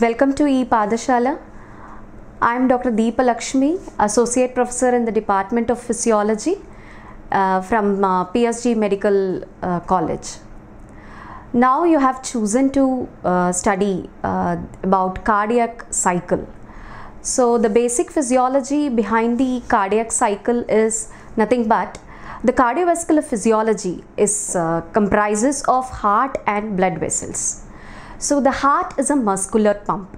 Welcome to E-Padashala. I am Dr. Deepa Lakshmi, Associate Professor in the Department of Physiology from PSG Medical College. Now you have chosen to study about cardiac cycle. So the basic physiology behind the cardiac cycle is nothing but the cardiovascular physiology is comprises of heart and blood vessels. So the heart is a muscular pump.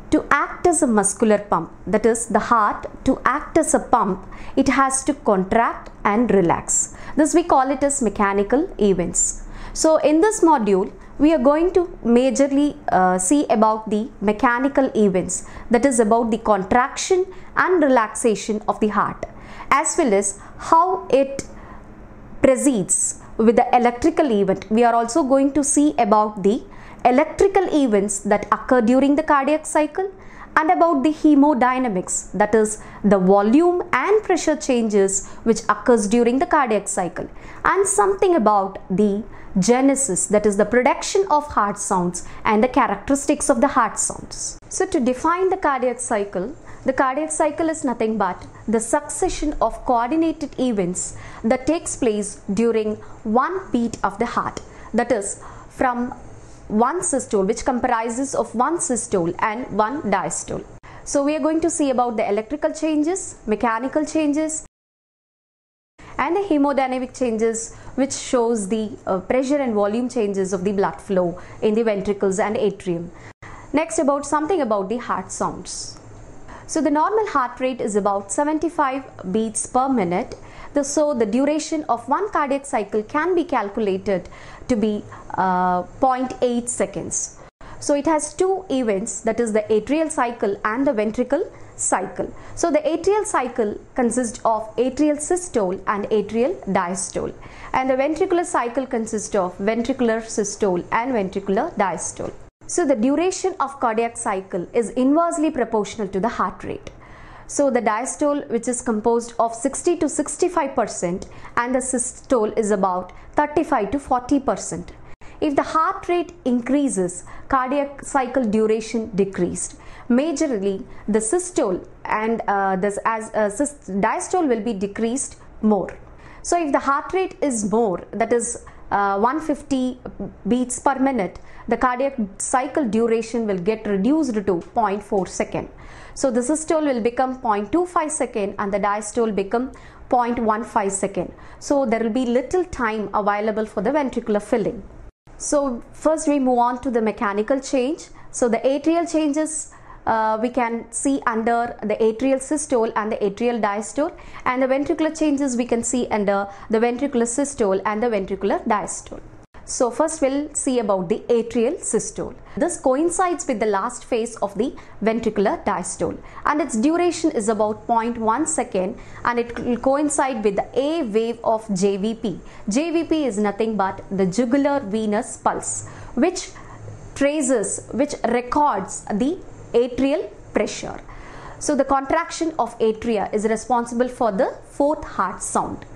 To act as a muscular pump, that is the heart, to act as a pump, it has to contract and relax. This we call it as mechanical events. So in this module, we are going to majorly see about the mechanical events, that is about the contraction and relaxation of the heart, as well as how it proceeds with the electrical event. We are also going to see about the electrical events that occur during the cardiac cycle and about the hemodynamics, that is the volume and pressure changes which occurs during the cardiac cycle, and something about the genesis, that is the production of heart sounds and the characteristics of the heart sounds. So to define the cardiac cycle is nothing but the succession of coordinated events that takes place during one beat of the heart, that is from one systole, which comprises of one systole and one diastole. So we are going to see about the electrical changes, mechanical changes and the hemodynamic changes, which shows the pressure and volume changes of the blood flow in the ventricles and atrium. Next, about something about the heart sounds. So the normal heart rate is about 75 beats per minute. So the duration of one cardiac cycle can be calculated to be 0.8 seconds. So it has two events, that is the atrial cycle and the ventricle cycle. So the atrial cycle consists of atrial systole and atrial diastole, and the ventricular cycle consists of ventricular systole and ventricular diastole. So the duration of cardiac cycle is inversely proportional to the heart rate. So the diastole, which is composed of 60 to 65%, and the systole is about 35 to 40%. If the heart rate increases, cardiac cycle duration decreased. Majorly, the systole and diastole will be decreased more. So if the heart rate is more, that is 150 beats per minute, the cardiac cycle duration will get reduced to 0.4 second. So the systole will become 0.25 second and the diastole become 0.15 second. So there will be little time available for the ventricular filling. So first we move on to the mechanical change. So the atrial changes we can see under the atrial systole and the atrial diastole, and the ventricular changes we can see under the ventricular systole and the ventricular diastole. So first we'll see about the atrial systole. This coincides with the last phase of the ventricular diastole, and its duration is about 0.1 second, and it will coincide with the A wave of JVP. JVP is nothing but the jugular venous pulse, which records the atrial pressure. So the contraction of atria is responsible for the fourth heart sound.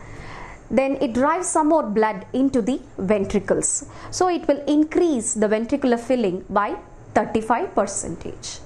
Then it drives some more blood into the ventricles. So it will increase the ventricular filling by 35%.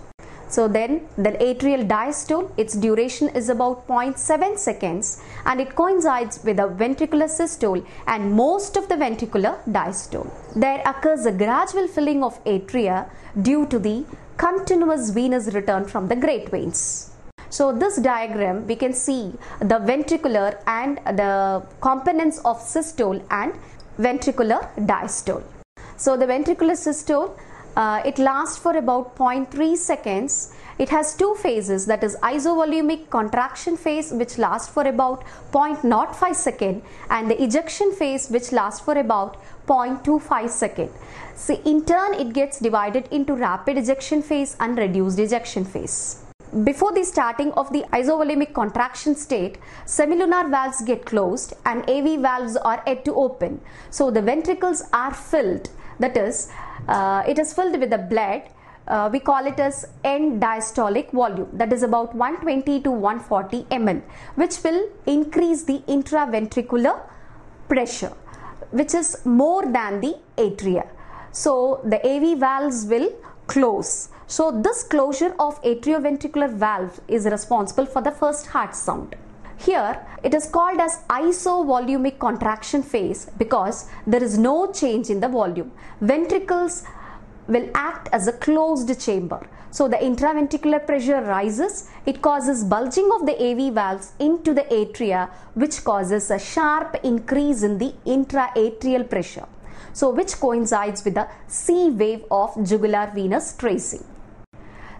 So then the atrial diastole, its duration is about 0.7 seconds, and it coincides with the ventricular systole and most of the ventricular diastole. There occurs a gradual filling of atria due to the continuous venous return from the great veins. So this diagram, we can see the ventricular and the components of systole and ventricular diastole. So the ventricular systole, it lasts for about 0.3 seconds. It has two phases, that is isovolumic contraction phase, which lasts for about 0.05 second, and the ejection phase, which lasts for about 0.25 second. So in turn it gets divided into rapid ejection phase and reduced ejection phase. Before the starting of the isovolumic contraction state, semilunar valves get closed and AV valves are yet to open. So the ventricles are filled, that is, it is filled with the blood. We call it as end diastolic volume, that is about 120 to 140 ml, which will increase the intraventricular pressure, which is more than the atria. So the AV valves will close. So this closure of atrioventricular valve is responsible for the first heart sound. Here it is called as isovolumic contraction phase because there is no change in the volume. Ventricles will act as a closed chamber. So the intraventricular pressure rises, it causes bulging of the AV valves into the atria, which causes a sharp increase in the intraatrial pressure. So which coincides with the C wave of jugular venous tracing.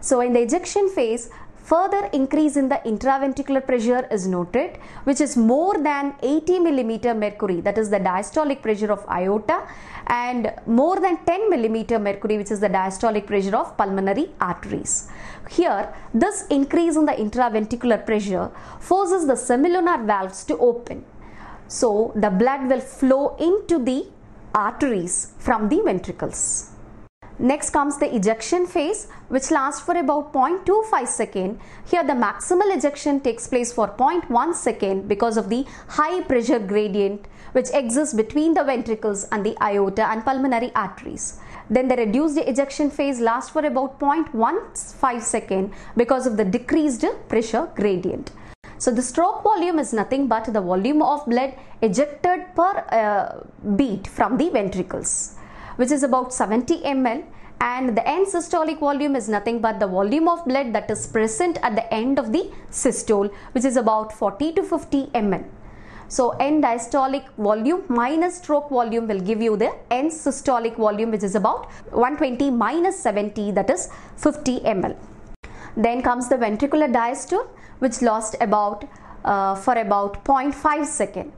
So in the ejection phase, further increase in the intraventricular pressure is noted, which is more than 80 mm mercury, that is the diastolic pressure of aorta, and more than 10 mm mercury, which is the diastolic pressure of pulmonary arteries. Here, this increase in the intraventricular pressure forces the semilunar valves to open. So the blood will flow into the arteries from the ventricles. Next comes the ejection phase, which lasts for about 0.25 seconds. Here the maximal ejection takes place for 0.1 second because of the high pressure gradient which exists between the ventricles and the aorta and pulmonary arteries. Then the reduced ejection phase lasts for about 0.15 seconds because of the decreased pressure gradient. So the stroke volume is nothing but the volume of blood ejected per beat from the ventricles, which is about 70 ml, and the end systolic volume is nothing but the volume of blood that is present at the end of the systole, which is about 40 to 50 ml. So end diastolic volume minus stroke volume will give you the end systolic volume, which is about 120 minus 70, that is 50 ml. Then comes the ventricular diastole, which lasts about for about 0.5 seconds.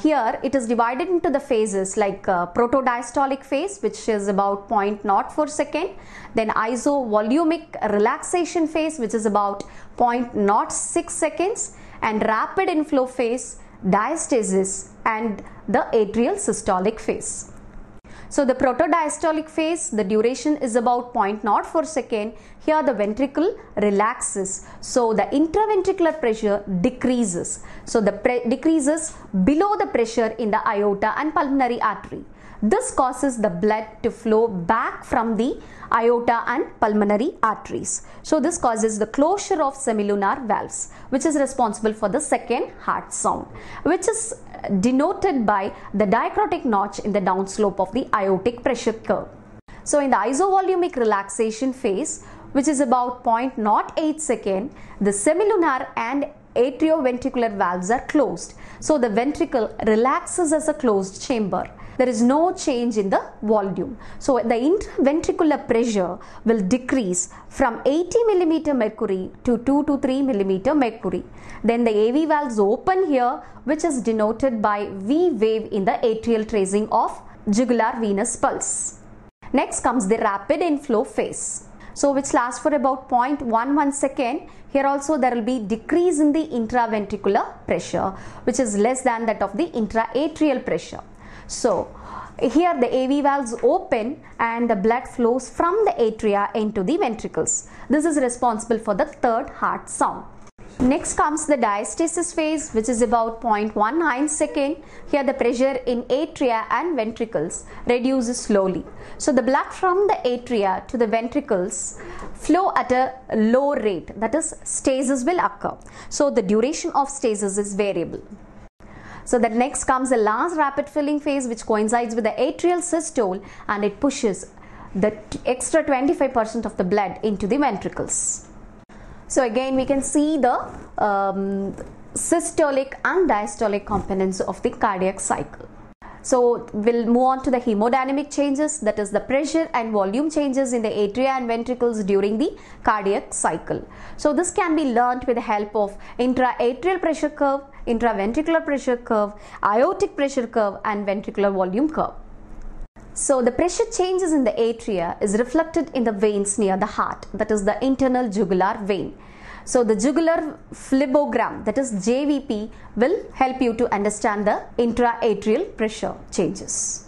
Here it is divided into the phases like protodiastolic phase, which is about 0.04 second, then isovolumic relaxation phase, which is about 0.06 seconds, and rapid inflow phase, diastasis, and the atrial systolic phase. So the protodiastolic phase, the duration is about 0.04 second. Here the ventricle relaxes, so the intraventricular pressure decreases. So the decreases below the pressure in the aorta and pulmonary artery. This causes the blood to flow back from the aorta and pulmonary arteries. So this causes the closure of semilunar valves, which is responsible for the second heart sound, which is denoted by the diacritic notch in the downslope of the aortic pressure curve. So in the isovolumic relaxation phase, which is about 0.08 second, the semilunar and atrioventricular valves are closed. So the ventricle relaxes as a closed chamber. There is no change in the volume. So the intraventricular pressure will decrease from 80 mm mercury to 2 to 3 mm mercury. Then the AV valves open here, which is denoted by V wave in the atrial tracing of jugular venous pulse. Next comes the rapid inflow phase, so which lasts for about 0.11 second. Here also there will be decrease in the intraventricular pressure, which is less than that of the intraatrial pressure. So here the AV valves open and the blood flows from the atria into the ventricles. This is responsible for the third heart sound. Next comes the diastasis phase, which is about 0.19 second. Here the pressure in atria and ventricles reduces slowly. So the blood from the atria to the ventricles flow at a low rate, that is stasis will occur. So the duration of stasis is variable. So that next comes the last rapid filling phase, which coincides with the atrial systole, and it pushes the extra 25% of the blood into the ventricles. So again we can see the systolic and diastolic components of the cardiac cycle. So we'll move on to the hemodynamic changes, that is the pressure and volume changes in the atria and ventricles during the cardiac cycle. So this can be learnt with the help of intraatrial pressure curve, intraventricular pressure curve, aortic pressure curve, and ventricular volume curve. So the pressure changes in the atria is reflected in the veins near the heart, that is the internal jugular vein. So the jugular phlebogram, that is JVP, will help you to understand the intraatrial pressure changes.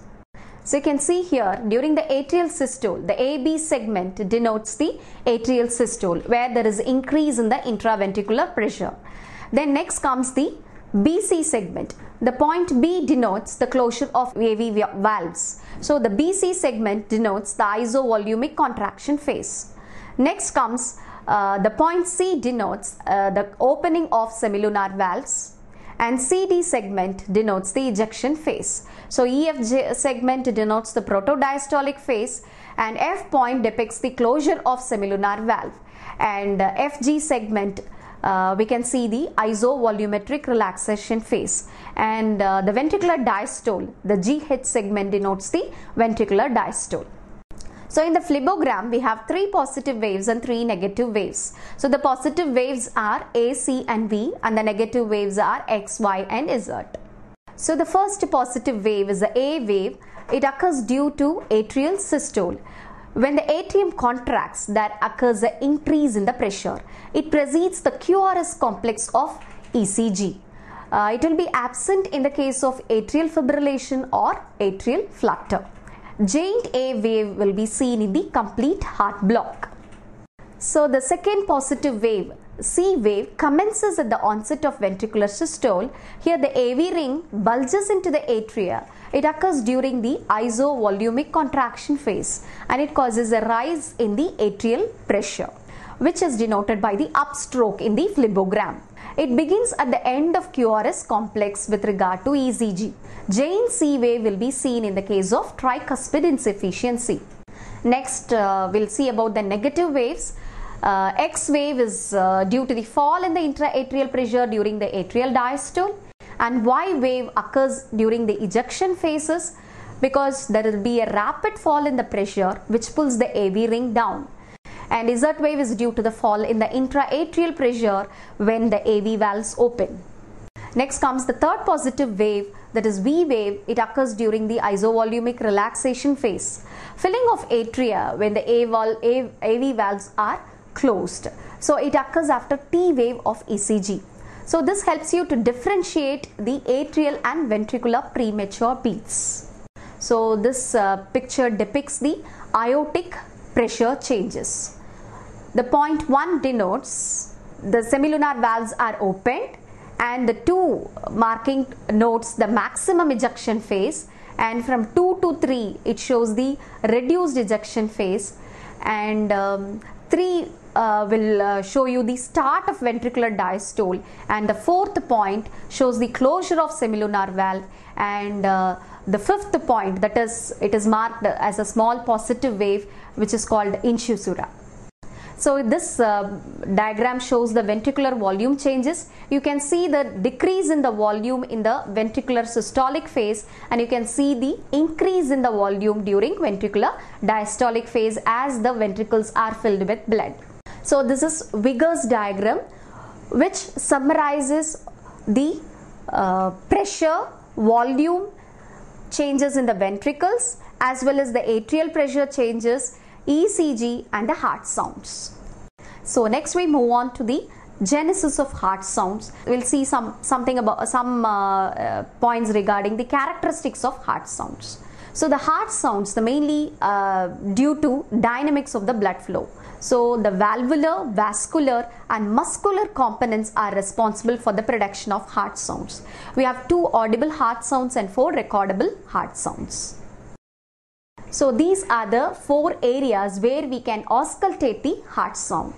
So you can see here during the atrial systole, the AB segment denotes the atrial systole, where there is increase in the intraventricular pressure. Then next comes the BC segment. The point B denotes the closure of AV valves. So the BC segment denotes the isovolumic contraction phase. Next comes the point C denotes the opening of semilunar valves, and CD segment denotes the ejection phase. So EF segment denotes the protodiastolic phase, and F point depicts the closure of semilunar valve, and FG segment we can see the isovolumetric relaxation phase, and the ventricular diastole, the GH segment denotes the ventricular diastole. So in the phlebogram we have 3 positive waves and 3 negative waves. So the positive waves are A, C and V, and the negative waves are X, Y and Z. So the first positive wave is the A wave. It occurs due to atrial systole. When the atrium contracts, there occurs an increase in the pressure. It precedes the QRS complex of ECG. It will be absent in the case of atrial fibrillation or atrial flutter. Giant A wave will be seen in the complete heart block. So the second positive wave, C wave, commences at the onset of ventricular systole. Here the AV ring bulges into the atria. It occurs during the isovolumic contraction phase, and it causes a rise in the atrial pressure, which is denoted by the upstroke in the phlebogram. It begins at the end of QRS complex with regard to ECG. Giant C wave will be seen in the case of tricuspid insufficiency. Next, we'll see about the negative waves. X wave is due to the fall in the intra-atrial pressure during the atrial diastole, and Y wave occurs during the ejection phases because there will be a rapid fall in the pressure which pulls the AV ring down. And Z wave is due to the fall in the intra-atrial pressure when the AV valves open. Next comes the third positive wave, that is V wave. It occurs during the isovolumic relaxation phase. Filling of atria when the AV valves are closed. So it occurs after T wave of ECG. So this helps you to differentiate the atrial and ventricular premature beats. So this picture depicts the aortic pressure changes. The point 1 denotes the semilunar valves are opened, and the 2 marking notes the maximum ejection phase, and from 2 to 3 it shows the reduced ejection phase, and 3 will show you the start of ventricular diastole, and the 4th point shows the closure of semilunar valve, and the 5th point, that is, it is marked as a small positive wave which is called incisura. So this diagram shows the ventricular volume changes. You can see the decrease in the volume in the ventricular systolic phase, and you can see the increase in the volume during ventricular diastolic phase as the ventricles are filled with blood. So this is Vigor's diagram, which summarizes the pressure, volume changes in the ventricles, as well as the atrial pressure changes, ECG and the heart sounds. So next we move on to the genesis of heart sounds. We'll see something about some points regarding the characteristics of heart sounds. So the heart sounds, the mainly due to dynamics of the blood flow. So the valvular, vascular and muscular components are responsible for the production of heart sounds. We have 2 audible heart sounds and 4 recordable heart sounds. So these are the 4 areas where we can auscultate the heart sound.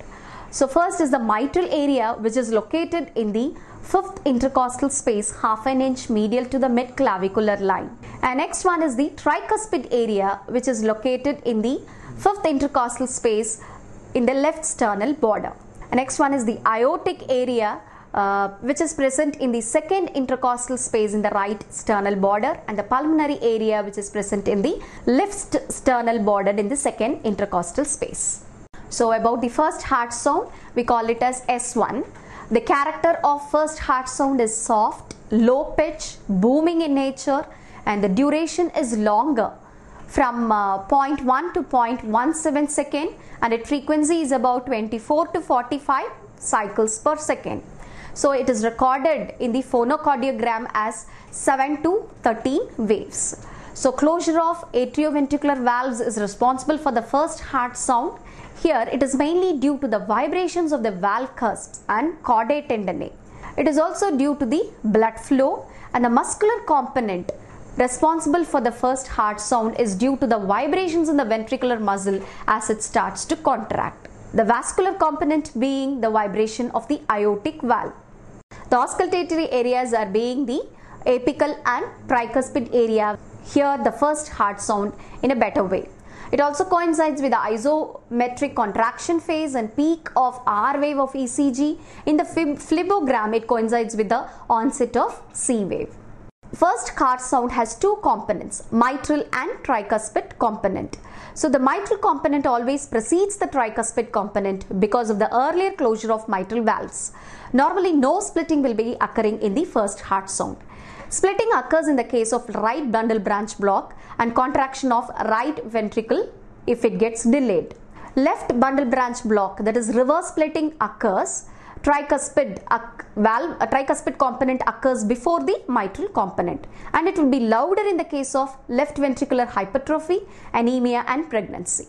So first is the mitral area, which is located in the 5th intercostal space, half an inch medial to the mid-clavicular line. And next one is the tricuspid area, which is located in the 5th intercostal space in the left sternal border. And next one is the aortic area, which is present in the 2nd intercostal space in the right sternal border, and the pulmonary area, which is present in the left sternal border in the 2nd intercostal space. So about the first heart sound, we call it as S1. The character of first heart sound is soft, low pitch, booming in nature, and the duration is longer, from 0.1 to 0.17 second, and its frequency is about 24 to 45 cycles per second. So it is recorded in the phonocardiogram as 7 to 13 waves. So closure of atrioventricular valves is responsible for the first heart sound. Here it is mainly due to the vibrations of the valve cusps and chordae tendineae. It is also due to the blood flow, and the muscular component responsible for the first heart sound is due to the vibrations in the ventricular muscle as it starts to contract. The vascular component being the vibration of the aortic valve. The auscultatory areas are being the apical and tricuspid area. Hear the first heart sound in a better way. It also coincides with the isometric contraction phase and peak of R wave of ECG. In the phlebogram, it coincides with the onset of C wave. First heart sound has two components, mitral and tricuspid component. So the mitral component always precedes the tricuspid component because of the earlier closure of mitral valves. Normally no splitting will be occurring in the first heart sound. Splitting occurs in the case of right bundle branch block and contraction of right ventricle if it gets delayed. Left bundle branch block, that is reverse splitting, occurs. Tricuspid component occurs before the mitral component, and it will be louder in the case of left ventricular hypertrophy, anemia and pregnancy.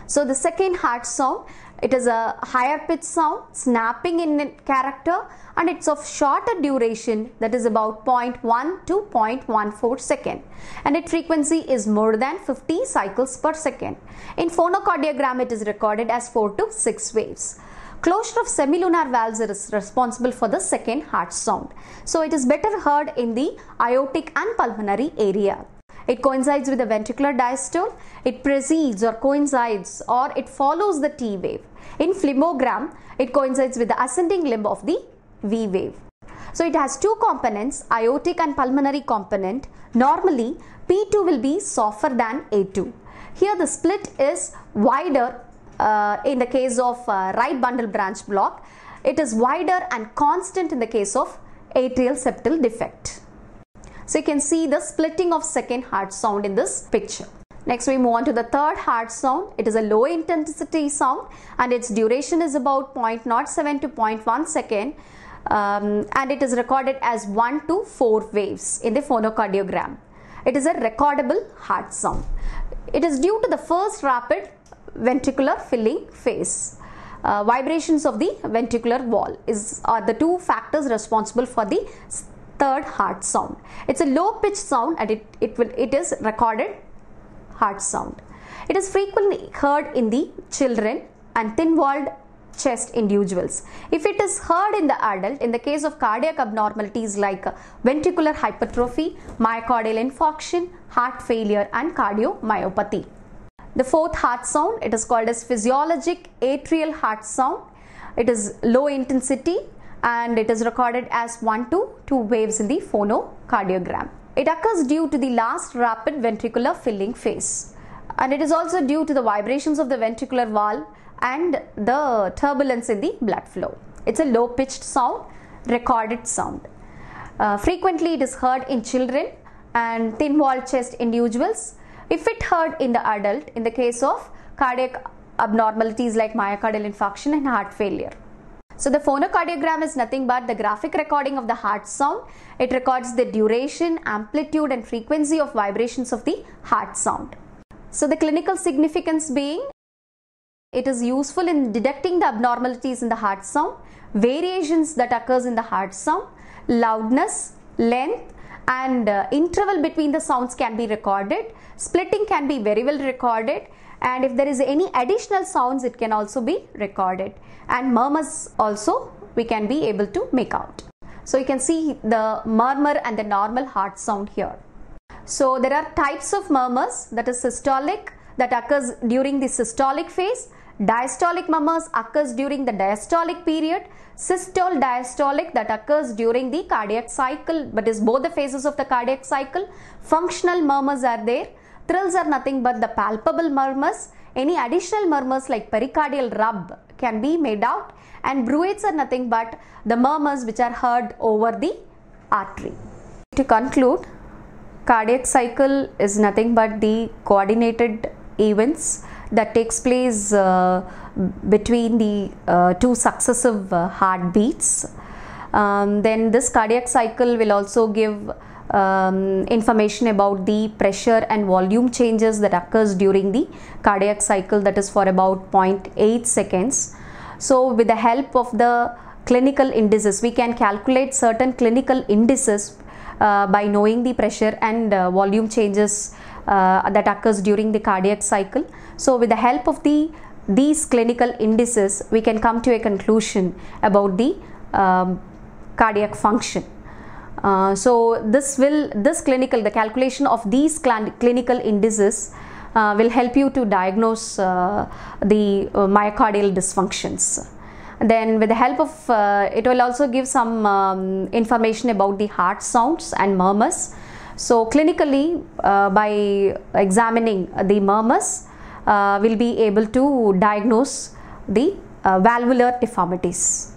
So the second heart sound, it is a higher pitch sound, snapping in character, and it's of shorter duration, that is about 0.1 to 0.14 second, and its frequency is more than 50 cycles per second. In phonocardiogram, it is recorded as 4 to 6 waves. Closure of semilunar valves is responsible for the second heart sound. So it is better heard in the aortic and pulmonary area. It coincides with the ventricular diastole. It precedes or coincides or it follows the T wave. In phlebogram, it coincides with the ascending limb of the V wave. So it has two components, aortic and pulmonary component. Normally, P2 will be softer than A2. Here the split is wider. In the case of right bundle branch block, it is wider and constant in the case of atrial septal defect. So you can see the splitting of second heart sound in this picture. Next we move on to the third heart sound. It is a low intensity sound and its duration is about 0.07 to 0.1 second and it is recorded as 1 to 4 waves in the phonocardiogram. It is a recordable heart sound. It is due to the first rapid ventricular filling phase. Vibrations of the ventricular wall are the two factors responsible for the third heart sound. It's a low pitch sound and it is recorded heart sound. It is frequently heard in the children and thin-walled chest individuals. If it is heard in the adult, in the case of cardiac abnormalities like ventricular hypertrophy, myocardial infarction, heart failure and cardiomyopathy. The fourth heart sound, it is called as physiologic atrial heart sound. It is low intensity and it is recorded as 1 to 2 waves in the phonocardiogram. It occurs due to the last rapid ventricular filling phase, and it is also due to the vibrations of the ventricular valve and the turbulence in the blood flow. It's a low pitched sound, recorded sound. Frequently it is heard in children and thin-walled chest individuals. If it heard in the adult, in the case of cardiac abnormalities like myocardial infarction and heart failure. So the phonocardiogram is nothing but the graphic recording of the heart sound. It records the duration, amplitude and frequency of vibrations of the heart sound. So the clinical significance being, it is useful in detecting the abnormalities in the heart sound, variations that occurs in the heart sound, loudness, length and interval between the sounds can be recorded. Splitting can be very well recorded, and if there is any additional sounds it can also be recorded, and murmurs also we can be able to make out. So you can see the murmur and the normal heart sound here. So there are types of murmurs, that is systolic, that occurs during the systolic phase. Diastolic murmurs occurs during the diastolic period. Systole diastolic, that occurs during the cardiac cycle, but is both the phases of the cardiac cycle. Functional murmurs are there. Thrills are nothing but the palpable murmurs. Any additional murmurs like pericardial rub can be made out, and bruits are nothing but the murmurs which are heard over the artery. To conclude, cardiac cycle is nothing but the coordinated events that takes place between the two successive heartbeats. Then this cardiac cycle will also give information about the pressure and volume changes that occurs during the cardiac cycle, that is for about 0.8 seconds. So with the help of the clinical indices, we can calculate certain clinical indices by knowing the pressure and volume changes that occurs during the cardiac cycle. So with the help of these clinical indices, we can come to a conclusion about the cardiac function. So the calculation of these clinical indices will help you to diagnose the myocardial dysfunctions. Then with the help of it will also give some information about the heart sounds and murmurs. So clinically, by examining the murmurs, we'll be able to diagnose the valvular deformities.